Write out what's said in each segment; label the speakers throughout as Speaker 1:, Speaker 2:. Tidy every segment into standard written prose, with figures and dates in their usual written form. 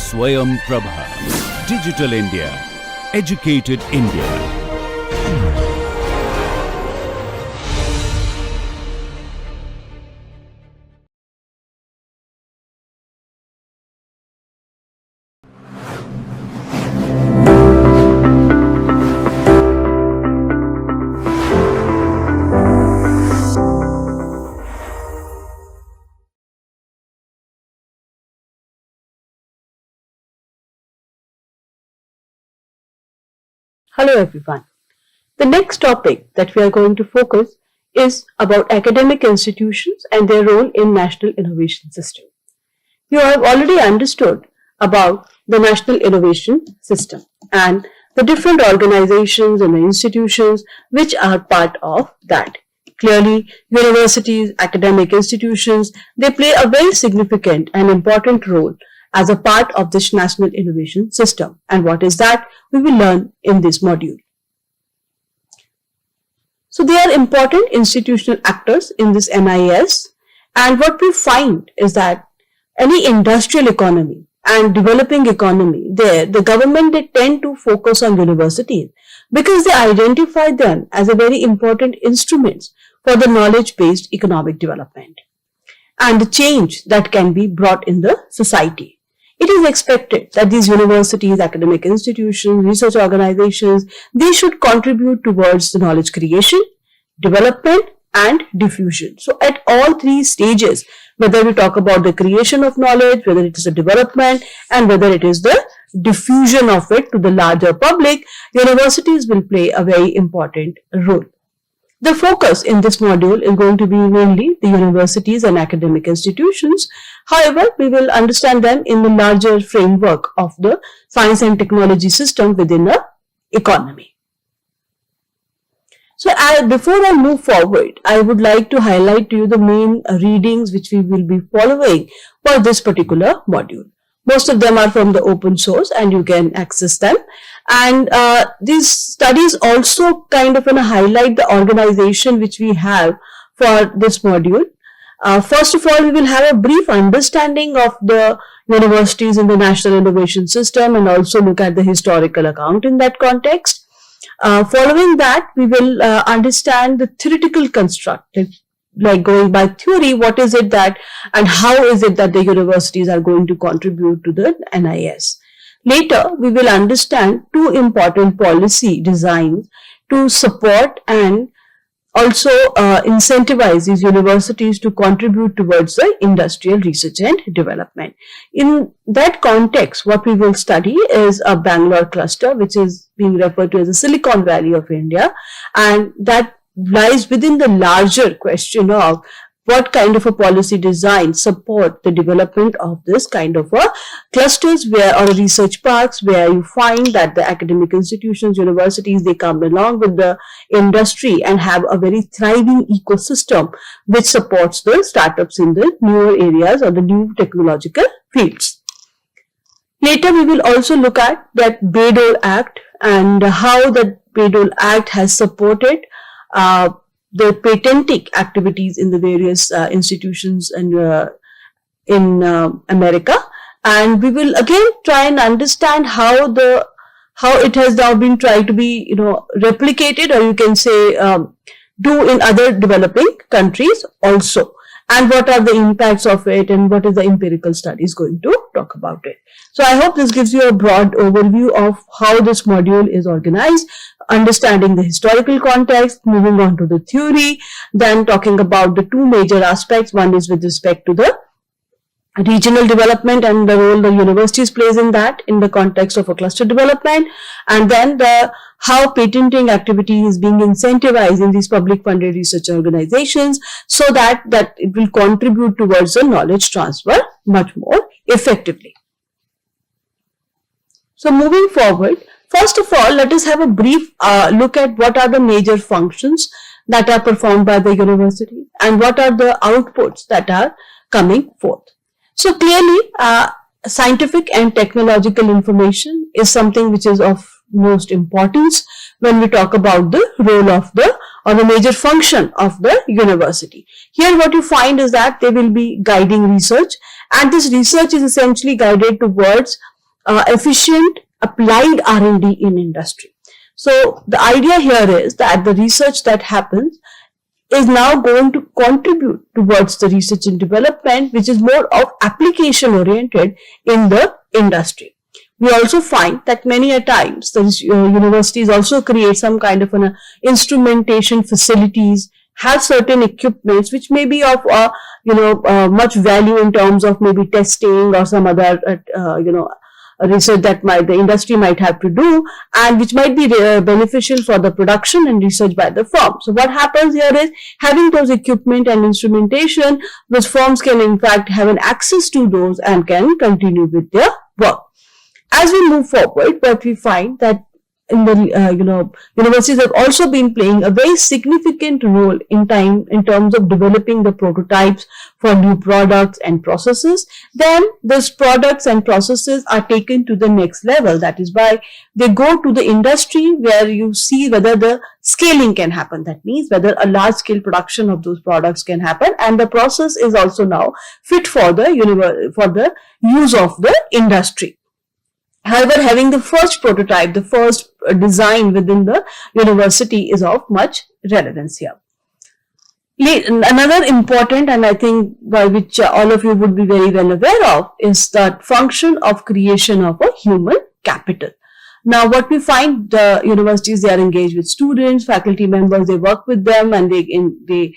Speaker 1: Swayam Prabha. Digital India. Educated India.
Speaker 2: Hello everyone. The next topic that we are going to focus is about academic institutions and their role in national innovation system. You have already understood about the national innovation system and the different organizations and the institutions which are part of that. Clearly, universities, academic institutions, they play a very significant and important role as a part of this national innovation system. And what is that? We will learn in this module. So they are important institutional actors in this NIS, and what we find is that any industrial economy and developing economy, there the government, they tend to focus on universities because they identify them as a very important instruments for the knowledge-based economic development and the change that can be brought in the society. It is expected that these universities, academic institutions, research organizations, they should contribute towards the knowledge creation, development and diffusion. So at all three stages, whether we talk about the creation of knowledge, whether it is the development and whether it is the diffusion of it to the larger public, universities will play a very important role. The focus in this module is going to be mainly the universities and academic institutions. However, we will understand them in the larger framework of the science and technology system within an economy. So before I move forward, I would like to highlight to you the main readings which we will be following for this particular module. Most of them are from the open source and you can access them. And these studies also kind of highlight the organization which we have for this module. First of all, we will have a brief understanding of the universities in the national innovation system and also look at the historical account in that context. Following that, we will understand the theoretical construct, like going by theory, what is it that and how is it that the universities are going to contribute to the NIS. Later, we will understand two important policy designs to support and also incentivize these universities to contribute towards the industrial research and development. In that context, what we will study is a Bangalore cluster, which is being referred to as the Silicon Valley of India, and that lies within the larger question of what kind of a policy design support the development of this kind of a clusters or research parks where you find that the academic institutions, universities, they come along with the industry and have a very thriving ecosystem which supports the startups in the newer areas or the new technological fields. Later, we will also look at that Bayh-Dole Act and how the Bayh-Dole Act has supported the patenting activities in the various institutions and in America, and we will again try and understand how it has now been tried to be replicated, or you can say do in other developing countries also, and what are the impacts of it and what is the empirical studies going to talk about it. So I hope this gives you a broad overview of how this module is organized, understanding the historical context, moving on to the theory, then talking about the two major aspects. One is with respect to the regional development and the role the universities plays in that in the context of a cluster development, and then how patenting activity is being incentivized in these public funded research organizations so that it will contribute towards the knowledge transfer much more effectively. So moving forward, first of all, let us have a brief look at what are the major functions that are performed by the university and what are the outputs that are coming forth. So clearly, scientific and technological information is something which is of most importance when we talk about the role of the major function of the university. Here what you find is that they will be guiding research, and this research is essentially guided towards efficient applied R&D in industry. So the idea here is that the research that happens is now going to contribute towards the research and development, which is more of application oriented in the industry. We also find that many a times the universities also create some kind of an instrumentation facilities, have certain equipments which may be of much value in terms of maybe testing or some other research that the industry might have to do, and which might be beneficial for the production and research by the firm. So what happens here is, having those equipment and instrumentation, those firms can in fact have an access to those and can continue with their work. As we move forward, what we find that in the universities have also been playing a very significant role in terms of developing the prototypes for new products and processes. Then those products and processes are taken to the next level. That is why they go to the industry, where you see whether the scaling can happen. That means whether a large scale production of those products can happen, and the process is also now fit for the use of the industry. However, having the first prototype, the first design within the university is of much relevance here. Another important, and I think by which all of you would be very well aware of, is the function of creation of a human capital. Now, what we find, the universities, they are engaged with students, faculty members, they work with them, and they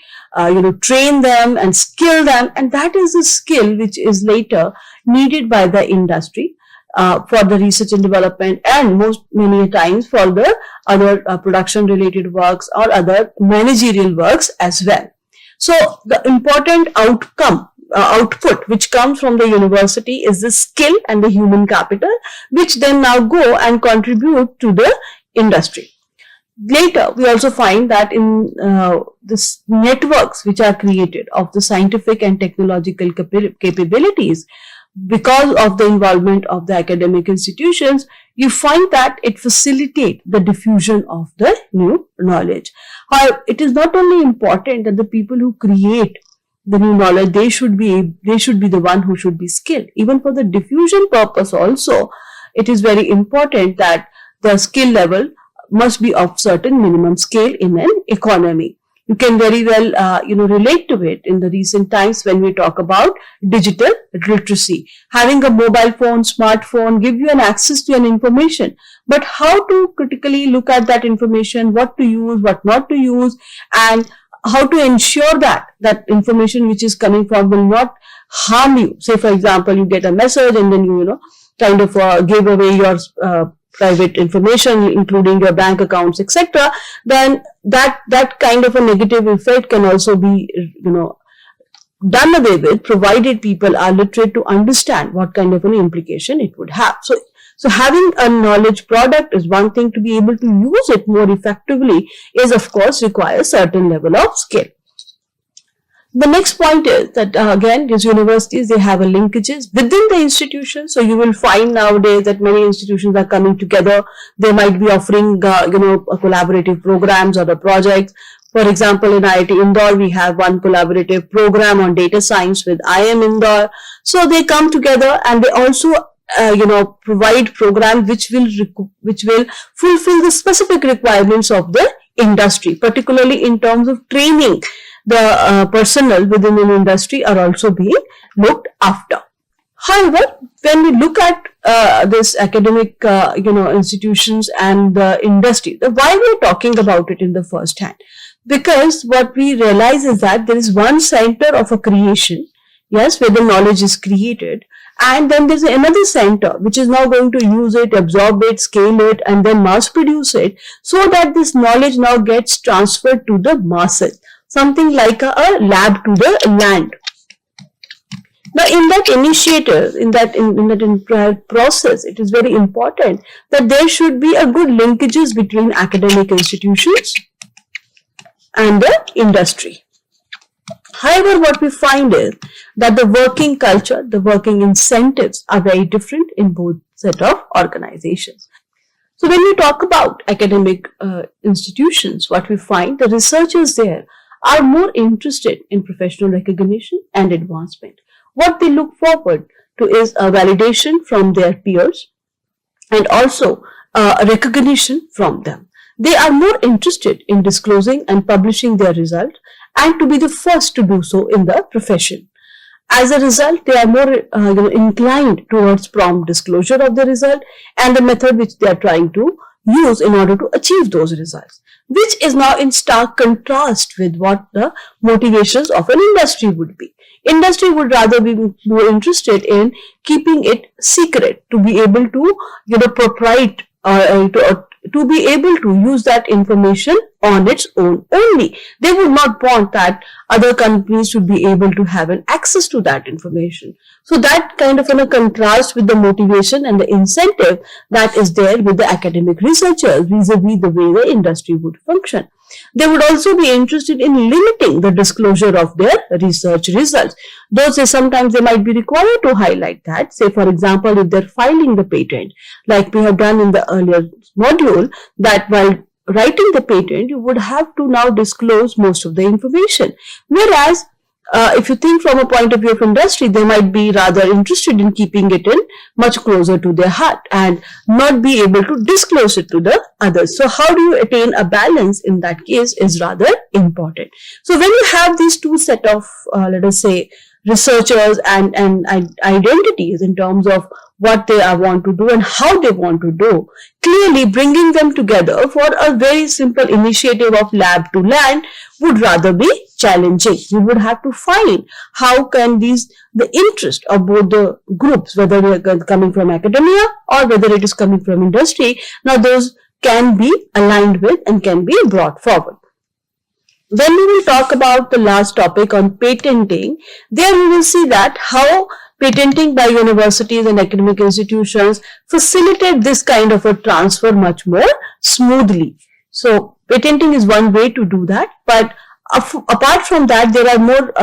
Speaker 2: train them and skill them, and that is a skill which is later needed by the industry. For the research and development, and many times for the other production related works or other managerial works as well. So the important output which comes from the university is the skill and the human capital, which then now go and contribute to the industry. Later, we also find that in this networks which are created of the scientific and technological capabilities, because of the involvement of the academic institutions, you find that it facilitates the diffusion of the new knowledge. However, it is not only important that the people who create the new knowledge, they should be the one who should be skilled. Even for the diffusion purpose also, it is very important that the skill level must be of certain minimum scale in an economy. You can very well, relate to it in the recent times when we talk about digital literacy. Having a mobile phone, smartphone, give you an access to an information. But how to critically look at that information, what to use, what not to use, and how to ensure that that information which is coming from will not harm you. Say, for example, you get a message and then you give away your private information, including your bank accounts, etc., then that kind of a negative effect can also be, done away with, provided people are literate to understand what kind of an implication it would have. So having a knowledge product is one thing. To be able to use it more effectively is, of course, requires certain level of skill. The next point is that again, these universities, they have a linkages within the institution. So you will find nowadays that many institutions are coming together. They might be offering, collaborative programs or the projects. For example, in IIT Indore, we have one collaborative program on data science with IIM Indore. So they come together and they also provide programs which will fulfill the specific requirements of the industry, particularly in terms of training. The personnel within an industry are also being looked after. However, when we look at this academic, institutions and the industry, why we are talking about it in the first hand? Because what we realize is that there is one center of a creation, yes, where the knowledge is created, and then there's another center which is now going to use it, absorb it, scale it, and then mass produce it, so that this knowledge now gets transferred to the masses. Something like a lab to the land. Now, in that initiative, in that entire process, it is very important that there should be a good linkages between academic institutions and the industry. However, what we find is that the working culture, the working incentives are very different in both set of organizations. So when we talk about academic institutions, what we find, the researchers there are more interested in professional recognition and advancement. What they look forward to is a validation from their peers, and also recognition from them. They are more interested in disclosing and publishing their result and to be the first to do so in the profession. As a result, they are more inclined towards prompt disclosure of the result and the method which they are trying to use in order to achieve those results, which is now in stark contrast with what the motivations of an industry would be. Industry would rather be more interested in keeping it secret, to be able to proprietary to be able to use that information on its own only. They would not want that other companies should be able to have an access to that information. So that kind of a contrast with the motivation and the incentive that is there with the academic researchers vis-a-vis the way the industry would function. They would also be interested in limiting the disclosure of their research results. Though sometimes they might be required to highlight that. Say for example, if they're filing the patent, like we have done in the earlier module, that while writing the patent, you would have to now disclose most of the information. Whereas, if you think from a point of view of industry, they might be rather interested in keeping it in much closer to their heart and not be able to disclose it to the others. So how do you attain a balance in that case is rather important. So when you have these two set of, let us say, researchers and identities in terms of what they want to do and how they want to do, clearly bringing them together for a very simple initiative of lab to land would rather be challenging. You would have to find how can the interest of both the groups, whether they are coming from academia or whether it is coming from industry, now those can be aligned with and can be brought forward. When we will talk about the last topic on patenting, there we will see that how patenting by universities and academic institutions facilitate this kind of a transfer much more smoothly. So patenting is one way to do that, but apart from that, there are more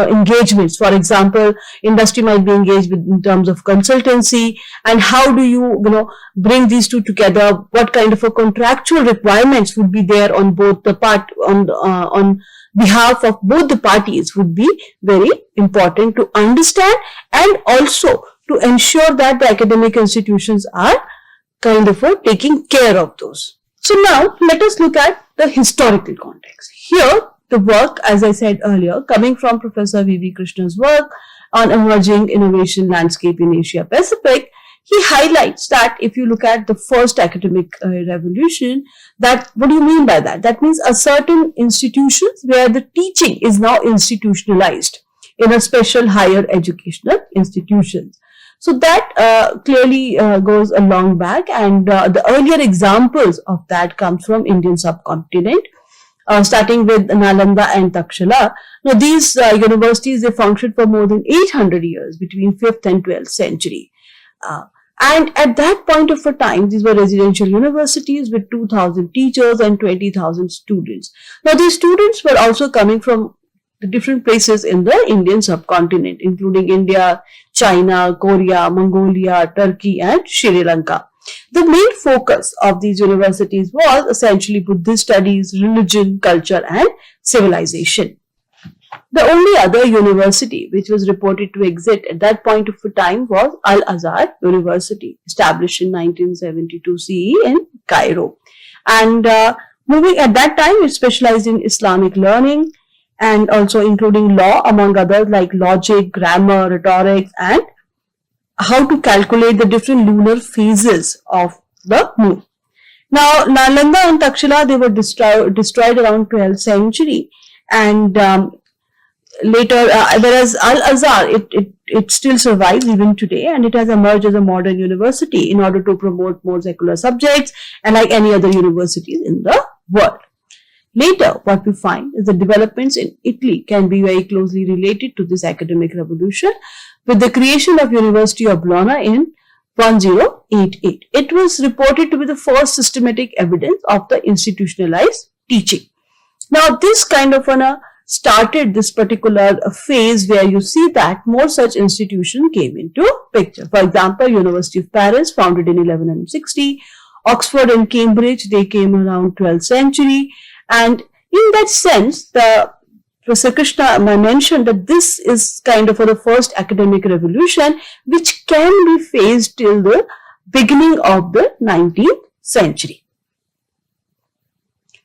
Speaker 2: engagements. For example, industry might be engaged with in terms of consultancy, and how do you bring these two together? What kind of a contractual requirements would be there on both the on behalf of both the parties would be very important to understand, and also to ensure that the academic institutions are kind of taking care of those. So now let us look at the historical context. Here, the work, as I said earlier, coming from Professor V.V. Krishna's work on emerging innovation landscape in Asia Pacific, he highlights that if you look at the first academic revolution, that what do you mean by that? That means a certain institutions where the teaching is now institutionalized in a special higher educational institutions. So that clearly goes a long back, and the earlier examples of that comes from Indian subcontinent. Starting with Nalanda and Takshila. Now these universities, they functioned for more than 800 years between 5th and 12th century. And at that point of a time, these were residential universities with 2,000 teachers and 20,000 students. Now these students were also coming from the different places in the Indian subcontinent, including India, China, Korea, Mongolia, Turkey and Sri Lanka. The main focus of these universities was essentially Buddhist studies, religion, culture and civilization. The only other university which was reported to exist at that point of time was Al-Azhar University, established in 1972 CE in Cairo. And moving at that time, it specialized in Islamic learning and also including law, among others like logic, grammar, rhetorics and how to calculate the different lunar phases of the moon. Now, Nalanda and Takshila, they were destroyed around 12th century, and later, whereas Al-Azhar, it still survives even today, and it has emerged as a modern university in order to promote more secular subjects, and like any other universities in the world. Later, what we find is the developments in Italy can be very closely related to this academic revolution, with the creation of University of Bologna in 1088. It was reported to be the first systematic evidence of the institutionalized teaching. Now, this kind of started this particular phase where you see that more such institutions came into picture. For example, University of Paris, founded in 1160, Oxford and Cambridge, they came around 12th century, and in that sense, Professor Krishna mentioned that this is kind of the first academic revolution which can be phased till the beginning of the 19th century.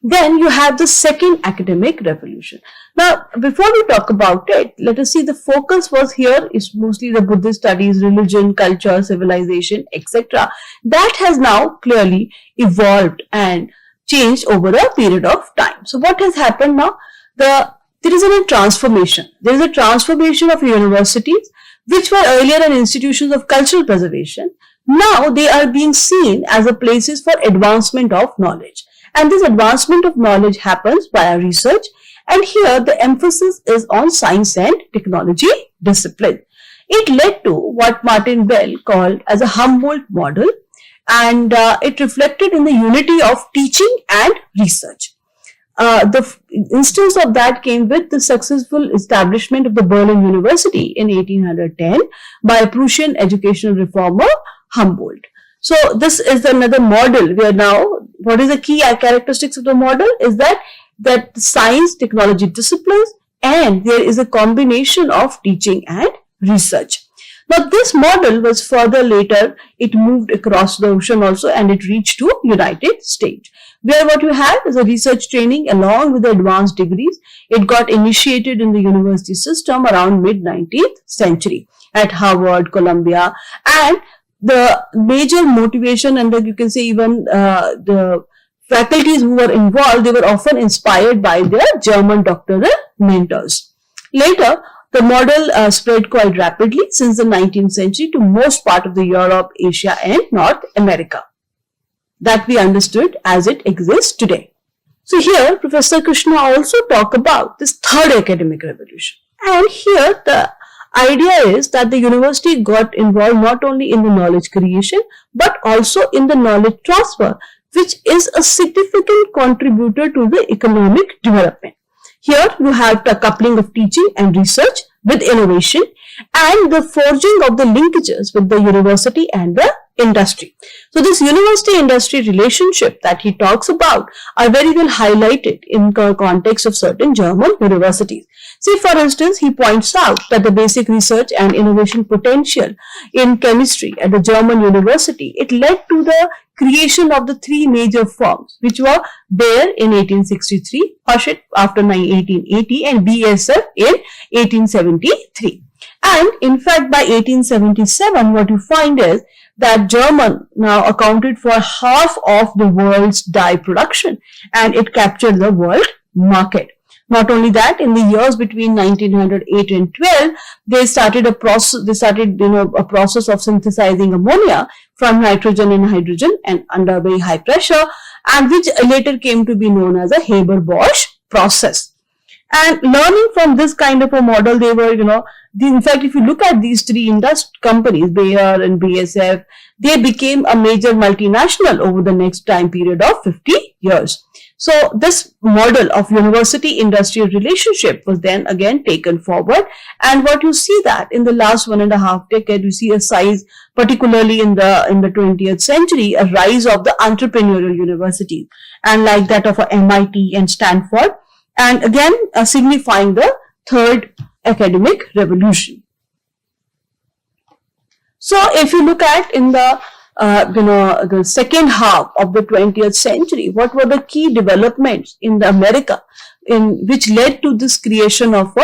Speaker 2: Then you have the second academic revolution. Now, before we talk about it, let us see the focus was here is mostly the Buddhist studies, religion, culture, civilization, etc. That has now clearly evolved and changed over a period of time. So what has happened now? There is a transformation. There is a transformation of universities, which were earlier an institutions of cultural preservation. Now they are being seen as a places for advancement of knowledge. And this advancement of knowledge happens via research. And here the emphasis is on science and technology discipline. It led to what Martin Bell called as a Humboldt model, and it reflected in the unity of teaching and research. The instance of that came with the successful establishment of the Berlin University in 1810 by a Prussian educational reformer Humboldt. So this is another model where now what is the key characteristics of the model is that science, technology disciplines, and there is a combination of teaching and research. Now this model was further later, it moved across the ocean also, and it reached to United States, where what you have is a research training along with the advanced degrees. It got initiated in the university system around mid-19th century at Harvard, Columbia, and the major motivation, and you can say even the faculties who were involved, they were often inspired by their German doctoral mentors. Later, the model spread quite rapidly since the 19th century to most part of the Europe, Asia and North America, that we understood as it exists today. So here, Professor Krishna also talked about this third academic revolution. And here the idea is that the university got involved not only in the knowledge creation, but also in the knowledge transfer, which is a significant contributor to the economic development. Here you have the coupling of teaching and research with innovation and the forging of the linkages with the university and the industry. So this university-industry relationship that he talks about are very well highlighted in the context of certain German universities. See, for instance, he points out that the basic research and innovation potential in chemistry at the German university, it led to the creation of the three major firms, which were Bayer in 1863, Hochschild after 1880, and BASF in 1873. And in fact, by 1877, what you find is that German now accounted for half of the world's dye production, and it captured the world market. Not only that, in the years between 1908 and 12, they started a process. A process of synthesizing ammonia from nitrogen and hydrogen, and under very high pressure, and which later came to be known as a Haber-Bosch process. And learning from this kind of a model, they were, in fact, if you look at these three companies, Bayer and BASF, they became a major multinational over the next time period of 50 years. So this model of university-industrial relationship was then again taken forward. And what you see that in the last 1.5 decade, you see a size, particularly in the 20th century, a rise of the entrepreneurial universities, and like that of MIT and Stanford, and again signifying the third academic revolution. So if you look at in the the second half of the 20th century, what were the key developments in the America in which led to this creation of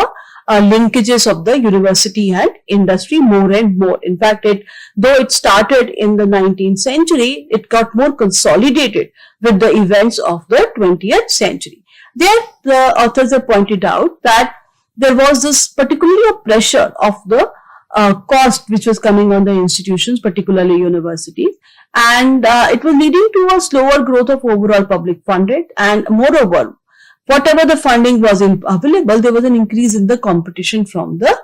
Speaker 2: linkages of the university and industry more and more. In fact, though it started in the 19th century, it got more consolidated with the events of the 20th century. There, the authors have pointed out that there was this particularly a pressure of the cost which was coming on the institutions, particularly universities, and it was leading to a slower growth of overall public funded, and moreover, whatever the funding was available, there was an increase in the competition from the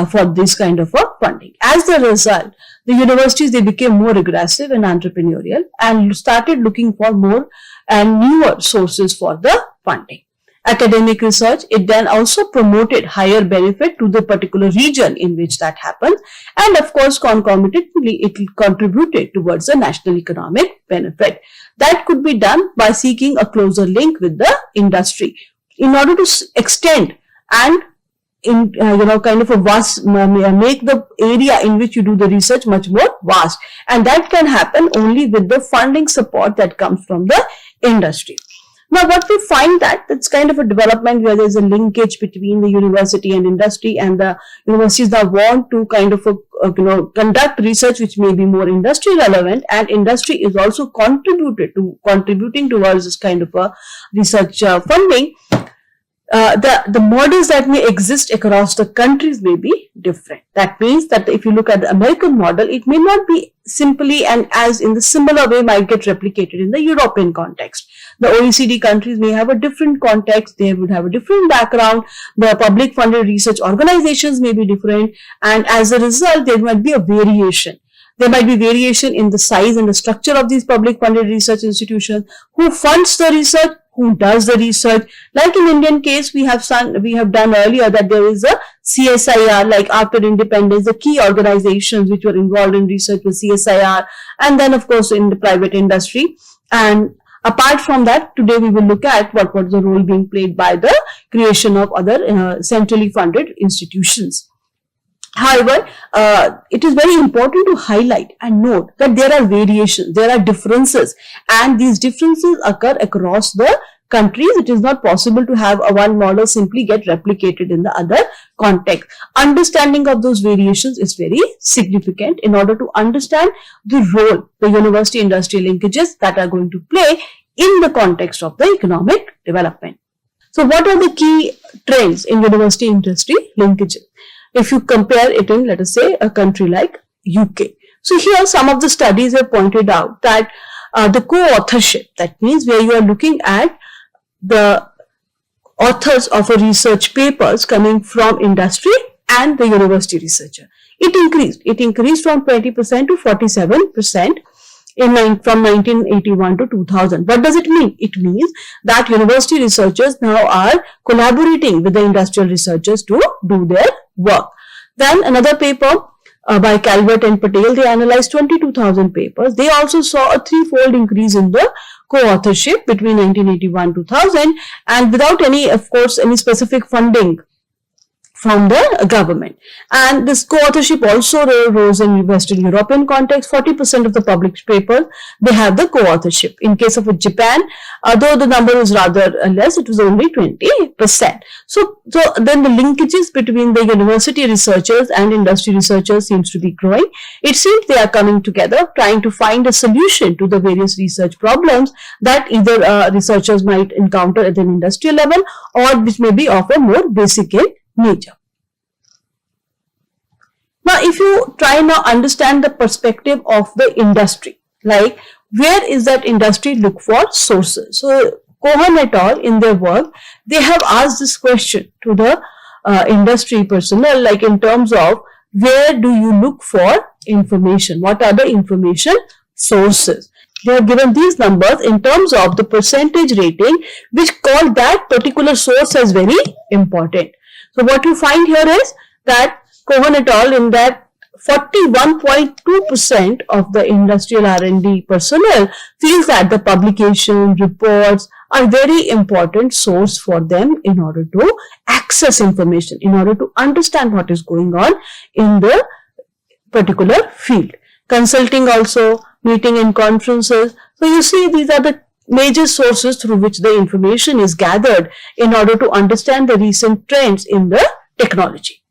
Speaker 2: for this kind of a funding. As a result, the universities, they became more aggressive and entrepreneurial and started looking for more and newer sources for the funding. Academic research, it then also promoted higher benefit to the particular region in which that happened, and of course concomitantly it contributed towards the national economic benefit. That could be done by seeking a closer link with the industry in order to extend and kind of a vast, make the area in which you do the research much more vast, and that can happen only with the funding support that comes from the industry. Now, what we find that it's kind of a development where there's a linkage between the university and industry, and the universities now want to kind of conduct research which may be more industry relevant, and industry is also contributing towards this kind of a research funding. The models that may exist across the countries may be different. That means that if you look at the American model, it may not be simply and as in the similar way might get replicated in the European context. The OECD countries may have a different context, they would have a different background, the public funded research organizations may be different, and as a result there might be a variation. There might be variation in the size and the structure of these public funded research institutions, who funds the research, who does the research. Like in Indian case, we have done earlier that there is a CSIR, like after independence, the key organizations which were involved in research with CSIR, and then of course in the private industry. And apart from that, today we will look at what was the role being played by the creation of other centrally funded institutions. However, it is very important to highlight and note that there are variations, there are differences, and these differences occur across the countries. It is not possible to have a one model simply get replicated in the other context. Understanding of those variations is very significant in order to understand the role the university industrial linkages that are going to play in the context of the economic development. So what are the key trends in university industry linkages? If you compare it in, let us say, a country like UK. So here some of the studies have pointed out that the co-authorship, that means where you are looking at the authors of a research papers coming from industry and the university researcher, it increased from 20% to 47% from 1981 to 2000. What does it mean? It means that university researchers now are collaborating with the industrial researchers to do their work. Then another paper by Calvert and Patel, they analyzed 22,000 papers. They also saw a threefold increase in the co-authorship between 1981 to 2000, and without any specific funding from the government. And this co-authorship also rose in Western European context. 40% of the published papers, they have the co-authorship. In case of Japan, though the number was rather less, it was only 20%. So then the linkages between the university researchers and industry researchers seems to be growing. It seems they are coming together, trying to find a solution to the various research problems that either researchers might encounter at an industrial level, or which may be of a more basic in nature. Now, if you try now understand the perspective of the industry, like where is that industry look for sources? So, Cohen et al. In their work, they have asked this question to the industry personnel, like in terms of where do you look for information? What are the information sources? They have given these numbers in terms of the percentage rating, which call that particular source as very important. So what you find here is that Cohen et al. In that 41.2% of the industrial R&D personnel feels that the publication reports are very important source for them in order to access information, in order to understand what is going on in the particular field. Consulting also, meeting and conferences. So you see, these are the major sources through which the information is gathered in order to understand the recent trends in the technology.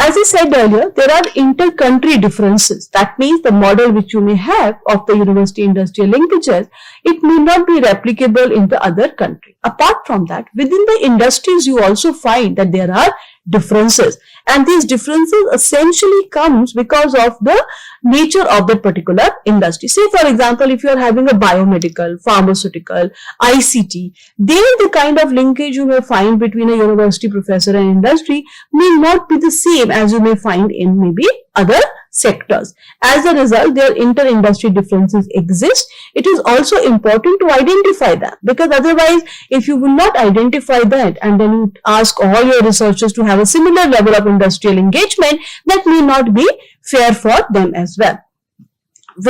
Speaker 2: As I said earlier, there are inter-country differences. That means the model which you may have of the university industrial linkages, it may not be replicable in the other country. Apart from that, within the industries, you also find that there are differences. And these differences essentially comes because of the nature of that particular industry. Say, for example, if you are having a biomedical, pharmaceutical, ICT, then the kind of linkage you may find between a university professor and industry may not be the same as you may find in maybe other sectors. As a result, their inter-industry differences exist. It is also important to identify them, because otherwise, if you will not identify that and then you ask all your researchers to have a similar level of industrial engagement, that may not be fair for them as well.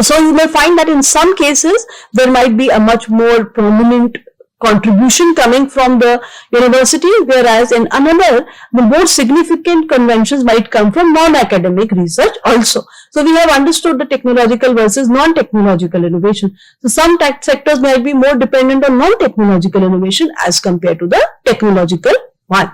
Speaker 2: So you may find that in some cases, there might be a much more prominent contribution coming from the university, whereas in another, the more significant conventions might come from non-academic research also. So we have understood the technological versus non-technological innovation. So some sectors might be more dependent on non-technological innovation as compared to the technological one.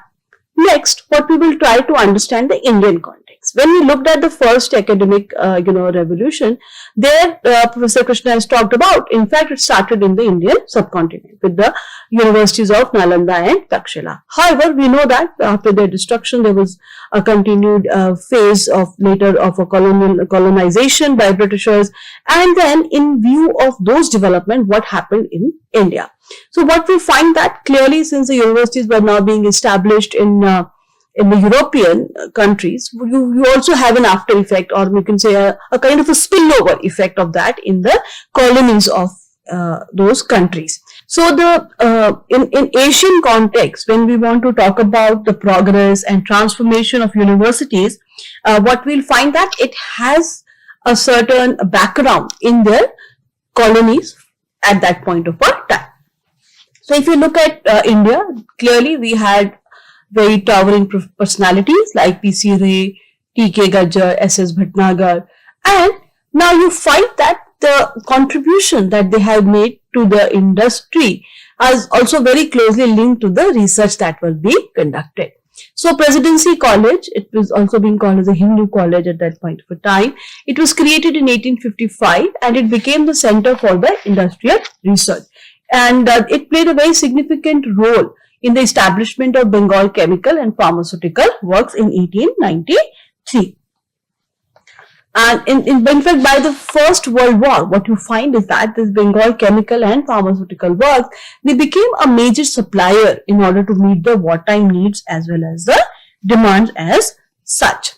Speaker 2: Next, what we will try to understand the Indian context. When we looked at the first academic, revolution, there Professor Krishna has talked about. In fact, it started in the Indian subcontinent with the universities of Nalanda and Takshila. However, we know that after their destruction, there was a continued phase of later of a colonization by Britishers, and then in view of those development, what happened in India. So what we find that clearly, since the universities were now being established in the European countries, you also have an after effect, or we can say a kind of a spillover effect of that in the colonies of those countries. So in Asian context, when we want to talk about the progress and transformation of universities, what we'll find that it has a certain background in their colonies at that point of time. So if you look at India, clearly we had very towering personalities like P.C. Ray, T.K. Gajjar, S.S. Bhatnagar, and now you find that the contribution that they have made to the industry is also very closely linked to the research that was being conducted. So Presidency College, it was also being called as a Hindu college at that point of time. It was created in 1855 and it became the center for the industrial research. And it played a very significant role in the establishment of Bengal Chemical and Pharmaceutical Works in 1893. And in fact, by the First World War, what you find is that this Bengal Chemical and Pharmaceutical Works, they became a major supplier in order to meet the wartime needs as well as the demands as such.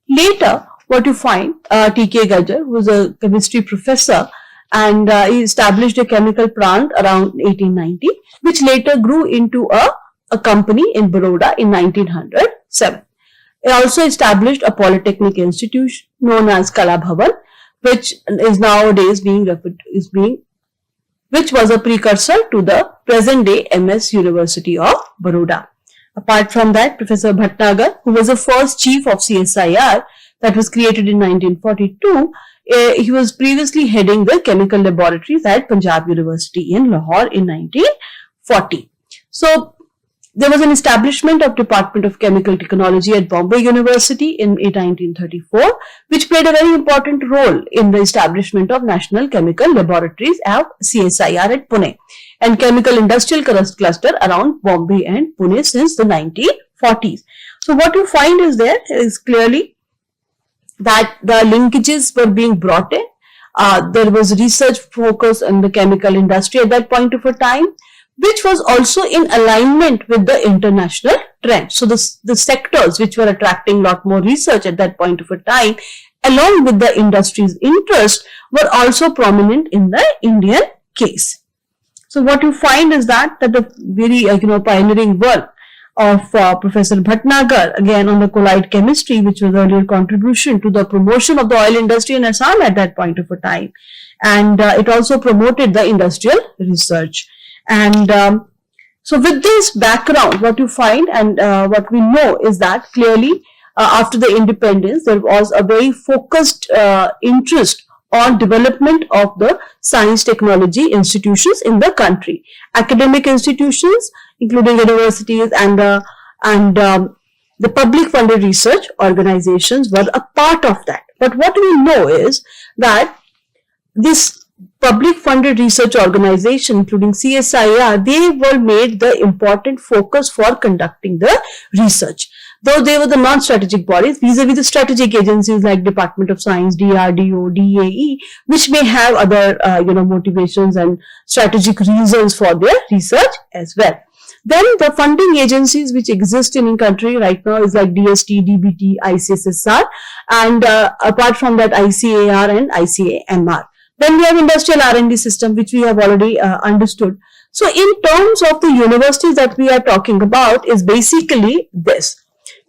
Speaker 2: Later, what you find, T.K. Gajjar, who was a chemistry professor, and he established a chemical plant around 1890, which later grew into a company in Baroda in 1907. He also established a polytechnic institution known as Kala Bhavan, which is nowadays which was a precursor to the present day MS University of Baroda. Apart from that, Professor Bhatnagar, who was the first chief of CSIR that was created in 1942, he was previously heading the chemical laboratories at Punjab University in Lahore in 1940. So there was an establishment of Department of Chemical Technology at Bombay University in 1934, which played a very important role in the establishment of National Chemical Laboratories of CSIR at Pune and Chemical Industrial Cluster around Bombay and Pune since the 1940s. So what you find is there is clearly that the linkages were being brought in. There was research focus on the chemical industry at that point of a time, which was also in alignment with the international trend. So the sectors which were attracting a lot more research at that point of a time, along with the industry's interest, were also prominent in the Indian case. So what you find is that the very pioneering work of Professor Bhatnagar, again on the colloid chemistry, which was earlier contribution to the promotion of the oil industry in Assam at that point of a time, and it also promoted the industrial research. And so with this background, what you find and what we know is that clearly after the independence, there was a very focused interest on development of the science technology institutions in the country. Academic institutions, including universities and the public funded research organizations were a part of that. But what we know is that this public funded research organization, including CSIR, they were made the important focus for conducting the research. Though they were the non-strategic bodies vis-a-vis the strategic agencies like Department of Science, DRDO, DAE, which may have other motivations and strategic reasons for their research as well. Then the funding agencies which exist in country right now is like DST, DBT, ICSSR, and apart from that ICAR and ICAMR. Then we have industrial R&D system, which we have already understood. So in terms of the universities that we are talking about is basically this.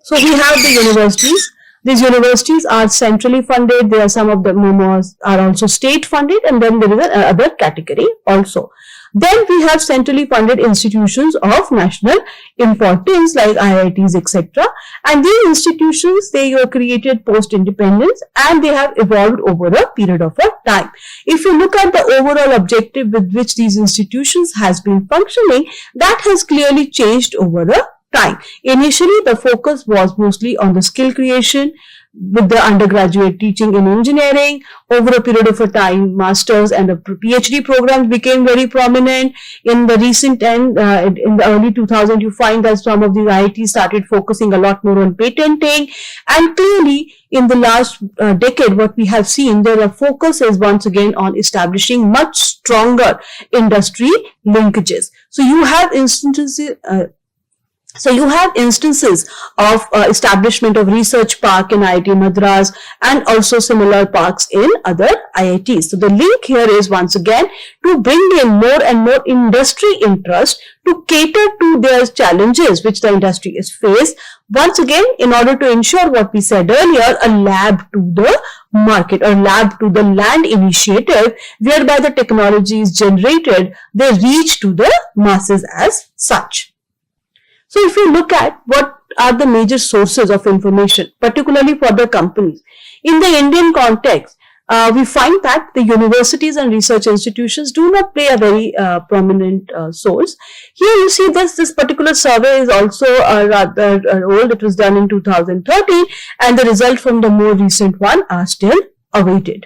Speaker 2: So we have the universities. These universities are centrally funded. There are some of them are also state funded, and then there is another category also. Then we have centrally funded institutions of national importance like IITs, etc. And these institutions, they were created post-independence and they have evolved over a period of a time. If you look at the overall objective with which these institutions has been functioning, that has clearly changed over a time. Initially, the focus was mostly on the skill creation, with the undergraduate teaching in engineering. Over a period of a time, masters and the PhD programs became very prominent. In the recent end, in the early 2000s, you find that some of these IITs started focusing a lot more on patenting. And clearly, in the last decade, what we have seen, their focus is once again on establishing much stronger industry linkages. So you have instances of establishment of research park in IIT Madras and also similar parks in other IITs. So the link here is once again to bring in more and more industry interest to cater to their challenges which the industry is faced. Once again, in order to ensure what we said earlier, a lab to the market or lab to the land initiative, whereby the technology is generated, they reach to the masses as such. So if you look at what are the major sources of information, particularly for the companies, in the Indian context, we find that the universities and research institutions do not play a very prominent source. Here you see this particular survey is also rather old. It was done in 2013 and the result from the more recent one are still awaited.